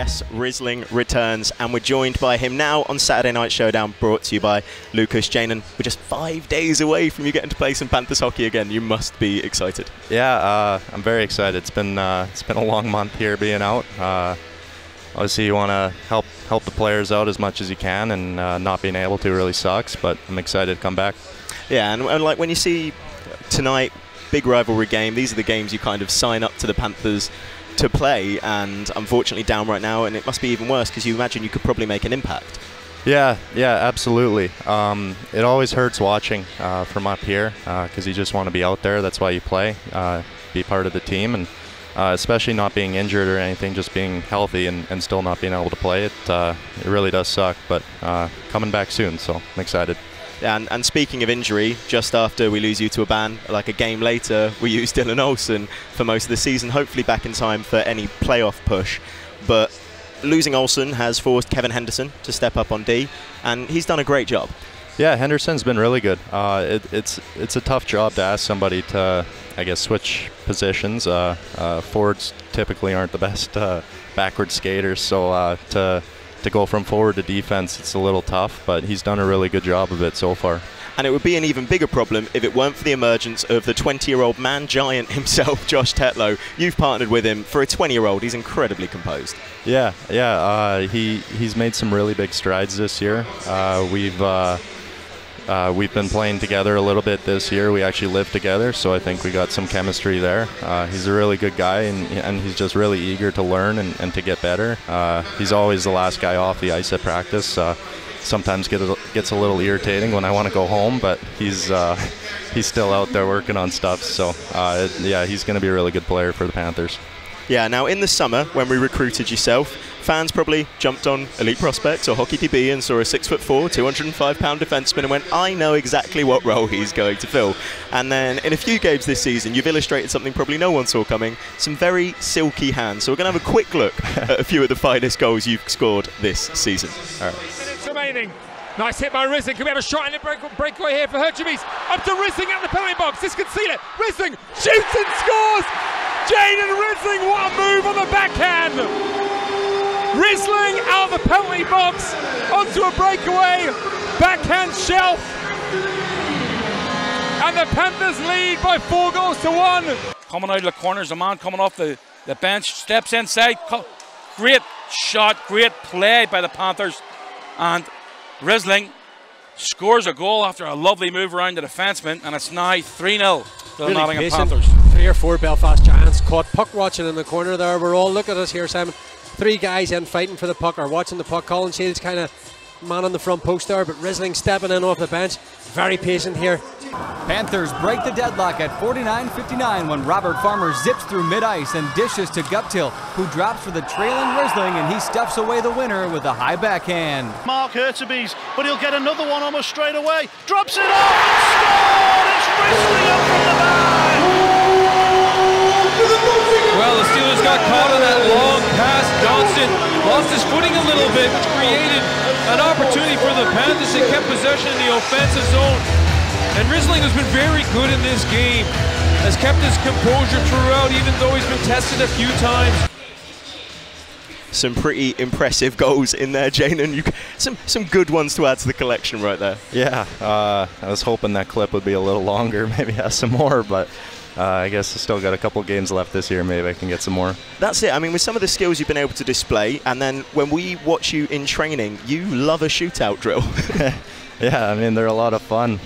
Yes, Rissling returns, and we're joined by him now on Saturday Night Showdown, brought to you by Lucas. Jaynen, we're just 5 days away from you getting to play some Panthers hockey again. You must be excited. Yeah, I'm very excited. It's been a long month here being out. Obviously, you want to help the players out as much as you can, and not being able to really sucks. But I'm excited to come back. Yeah, and like when you see tonight, big rivalry game. These are the games you kind of sign up to the Panthers to play, and unfortunately down right now, and it must be even worse because you imagine you could probably make an impact. Yeah, absolutely. It always hurts watching from up here because you just want to be out there. That's why you play, be part of the team, and especially not being injured or anything, just being healthy and still not being able to play. It really does suck, but coming back soon, so I'm excited. And speaking of injury, just after we lose you to a ban, like a game later, we use Dylan Olsen for most of the season, hopefully back in time for any playoff push. But losing Olsen has forced Kevin Henderson to step up on D, and he's done a great job. Yeah, Henderson's been really good. It's a tough job to ask somebody to, I guess, switch positions. Forwards typically aren't the best backward skaters, so to go from forward to defense, it's a little tough, but he's done a really good job of it so far. And it would be an even bigger problem if it weren't for the emergence of the 20-year-old man giant himself, Josh Tetlow. You've partnered with him. For a 20-year-old, he's incredibly composed. Yeah, he's made some really big strides this year. We've been playing together a little bit this year. We actually live together, so I think we got some chemistry there. He's a really good guy, and he's just really eager to learn and to get better. He's always the last guy off the ice at practice. Sometimes gets a little irritating when I want to go home, but he's still out there working on stuff. So yeah, he's going to be a really good player for the Panthers. Yeah, now in the summer, when we recruited yourself, fans probably jumped on Elite Prospects or Hockey DB and saw a 6'4", 205-pound defenseman and went, I know exactly what role he's going to fill. And then in a few games this season, you've illustrated something probably no one saw coming, some very silky hands. So we're going to have a quick look at a few of the finest goals you've scored this season. All right. Minutes remaining. Nice hit by Rissling. Can we have a shot in the breakaway here for Hercules? Up to Rissling at the penalty box. This could seal it. Rissling shoots and scores! Jaynen Rissling, what a move on the backhand! Rissling out of the penalty box onto a breakaway backhand shelf, and the Panthers lead by 4-1. Coming out of the corners, a man coming off the bench, steps inside. Great shot, great play by the Panthers, and Rissling scores a goal after a lovely move around the defenseman, and it's now 3-0 to the Nottingham Panthers. 3 or 4 Belfast Giants caught puck watching in the corner there. We're all, look at us here, Simon. 3 guys in fighting for the puck or watching the puck. Colin Shields kind of man on the front post there, but Rissling stepping in off the bench. Very patient here. Panthers break the deadlock at 49-59 when Robert Farmer zips through mid-ice and dishes to Guptill, who drops for the trailing Rissling, and he stuffs away the winner with a high backhand. Mark Hurtubise, but he'll get another one almost straight away. Drops it off, scored! It's Rissling up from the back! Well, the Steelers got caught on that long pass. Johnson lost his footing a little bit, which created an opportunity for the Panthers to keep possession in the offensive zone. And Rissling has been very good in this game, has kept his composure throughout, even though he's been tested a few times. Some pretty impressive goals in there, Jaynen. Some good ones to add to the collection right there. Yeah, I was hoping that clip would be a little longer, maybe have some more, but I guess I still got a couple games left this year. Maybe I can get some more. That's it. I mean, with some of the skills you've been able to display, and then when we watch you in training, you love a shootout drill. Yeah, I mean, they're a lot of fun.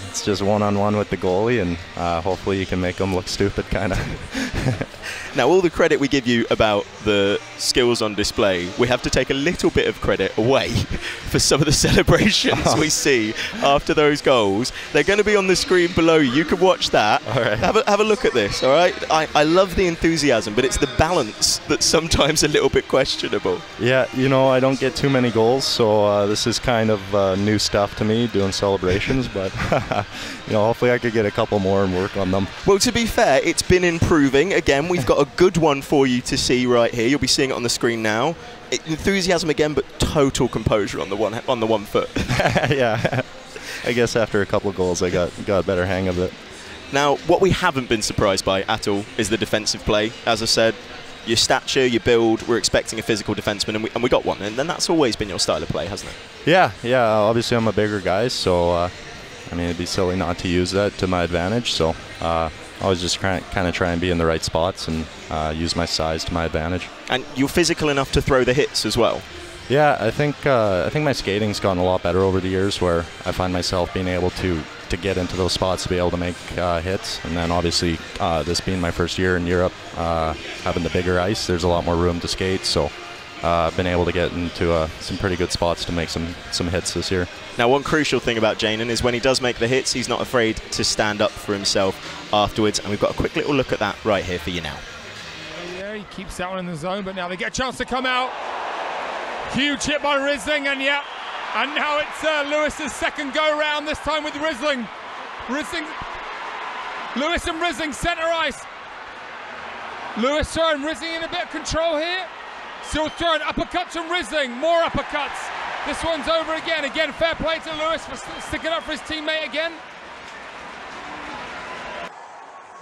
It's just one-on-one with the goalie, and hopefully you can make them look stupid, kind of. Now, all the credit we give you about the skills on display, we have to take a little bit of credit away for some of the celebrations we see after those goals. They're going to be on the screen below you. You can watch that. All right. Have a look at this, all right? I love the enthusiasm, but it's the balance that's sometimes a little bit questionable. Yeah, you know, I don't get too many goals, so this is kind of new stuff to me, doing celebrations, but you know, hopefully I could get a couple more and work on them. Well, to be fair, it's been improving. Again, we've got a good one for you to see right here. You'll be seeing it on the screen now. Enthusiasm again, but total composure on the one foot. Yeah, I guess after a couple of goals, I got a better hang of it. Now, what we haven't been surprised by at all is the defensive play. As I said, your stature, your build, we're expecting a physical defenseman, and we got one. And then that's always been your style of play, hasn't it? Yeah. Obviously, I'm a bigger guy, so I mean, it'd be silly not to use that to my advantage. So I always just kind of try and be in the right spots and use my size to my advantage. And you're physical enough to throw the hits as well. Yeah, I think my skating's gotten a lot better over the years, where I find myself being able to get into those spots to be able to make hits. And then obviously this being my first year in Europe, having the bigger ice, there's a lot more room to skate. So I've been able to get into some pretty good spots to make some hits this year. Now, one crucial thing about Jaynen is when he does make the hits, he's not afraid to stand up for himself afterwards. And we've got a quick little look at that right here for you now. Yeah, he keeps that one in the zone, but now they get a chance to come out. Huge hit by Rissling, and yeah, and now it's Lewis's second go-round, this time with Rissling. Lewis and Rissling centre ice. Lewis throwing Rissling in a bit of control here. Still throwing uppercuts from Rissling, more uppercuts. This one's over again. Again, fair play to Lewis for sticking up for his teammate again.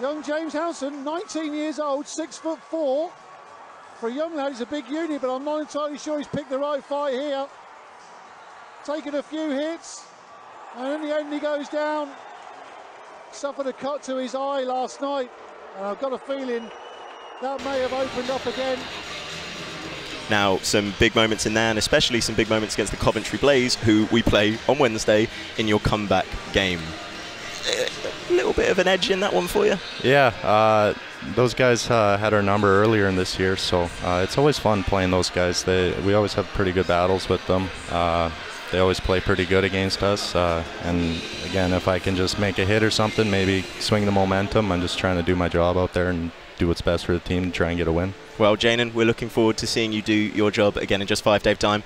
Young James Howson, 19 years old, 6'4". For a young lad, he's a big unit, but I'm not entirely sure he's picked the right fight here. Taking a few hits, and in the end he goes down. Suffered a cut to his eye last night, and I've got a feeling that may have opened up again. Now, some big moments in there, and especially some big moments against the Coventry Blaze, who we play on Wednesday in your comeback game. A little bit of an edge in that one for you? Yeah, those guys had our number earlier in this year, so it's always fun playing those guys. We always have pretty good battles with them. They always play pretty good against us, and again, if I can just make a hit or something, maybe swing the momentum, I'm just trying to do my job out there and do what's best for the team to try and get a win. Well, Jaynen, we're looking forward to seeing you do your job again in just 5 days' time.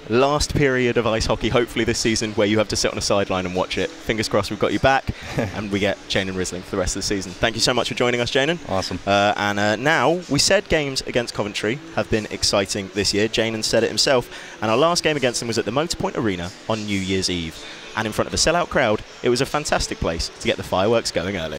Last period of ice hockey, hopefully this season, where you have to sit on a sideline and watch it. Fingers crossed we've got you back, and we get Jaynen Rissling for the rest of the season. Thank you so much for joining us, Jaynen. Awesome. And now, we said games against Coventry have been exciting this year. Jaynen said it himself, and our last game against them was at the Motorpoint Arena on New Year's Eve. And in front of a sellout crowd, it was a fantastic place to get the fireworks going early.